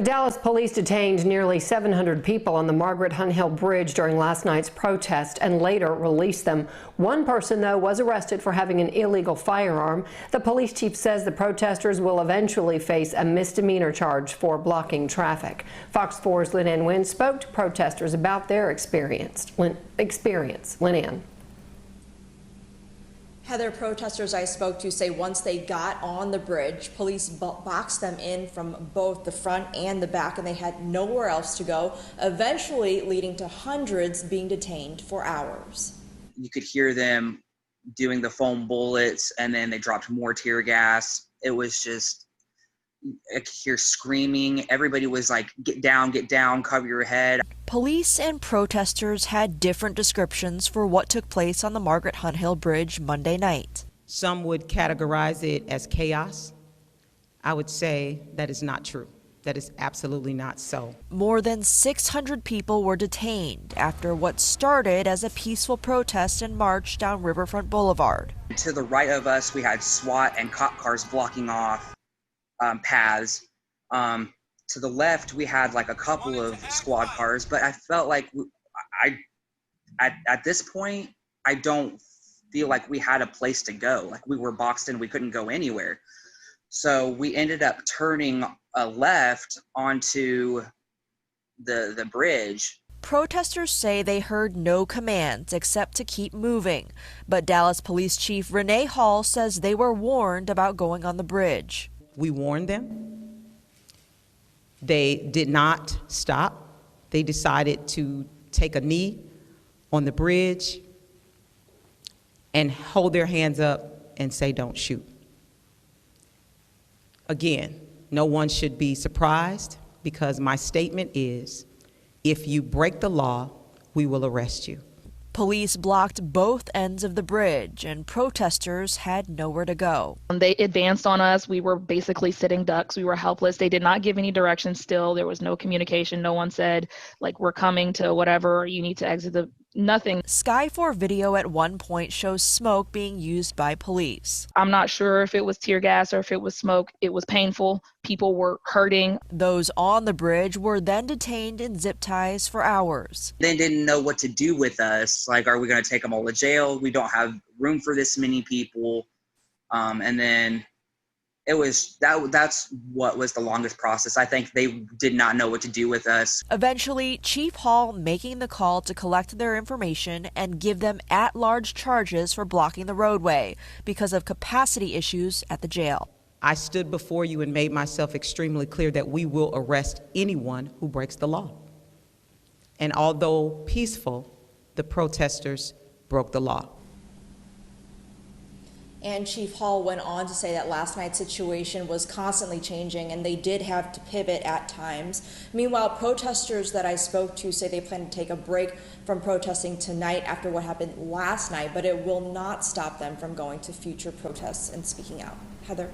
Dallas police detained nearly 700 people on the Margaret Hunt Hill Bridge during last night's protest and later released them. One person, though, was arrested for having an illegal firearm. The police chief says the protesters will eventually face a misdemeanor charge for blocking traffic. Fox 4's Lynn Ann Wynn spoke to protesters about their experience. Lynn Ann. Heather, protesters I spoke to say once they got on the bridge, police boxed them in from both the front and the back, and they had nowhere else to go, eventually leading to hundreds being detained for hours. You could hear them doing the foam bullets, and then they dropped more tear gas. It was just, I could hear screaming. Everybody was like, get down, cover your head. Police and protesters had different descriptions for what took place on the Margaret Hunt Hill Bridge Monday night. Some would categorize it as chaos. I would say that is not true. That is absolutely not so. More than 600 people were detained after what started as a peaceful protest and march down Riverfront Boulevard. To the right of us, we had SWAT and cop cars blocking off paths. To the left, we had like a couple of squad cars, but I felt like at this point, I don't feel like we had a place to go. Like we were boxed in, we couldn't go anywhere. So we ended up turning a left onto the bridge. Protesters say they heard no commands except to keep moving, but Dallas Police Chief Renee Hall says they were warned about going on the bridge. We warned them. They did not stop. They decided to take a knee on the bridge and hold their hands up and say, "Don't shoot." Again, no one should be surprised because my statement is, if you break the law, we will arrest you. Police blocked both ends of the bridge and protesters had nowhere to go. They advanced on us. We were basically sitting ducks. We were helpless. They did not give any direction still. There was no communication. No one said, like, we're coming to whatever, you need to exit the, nothing. Sky 4 video at one point shows smoke being used by police. I'm not sure if it was tear gas or if it was smoke. It was painful. People were hurting. Those on the bridge were then detained in zip ties for hours. They didn't know what to do with us. Like, are we going to take them all to jail? We don't have room for this many people. And then it was that's what was the longest process. I think they did not know what to do with us. Eventually, Chief Hall making the call to collect their information and give them at-large charges for blocking the roadway because of capacity issues at the jail. I stood before you and made myself extremely clear that we will arrest anyone who breaks the law. And although peaceful, the protesters broke the law. And Chief Hall went on to say that last night's situation was constantly changing and they did have to pivot at times. Meanwhile, protesters that I spoke to say they plan to take a break from protesting tonight after what happened last night, but it will not stop them from going to future protests and speaking out. Heather.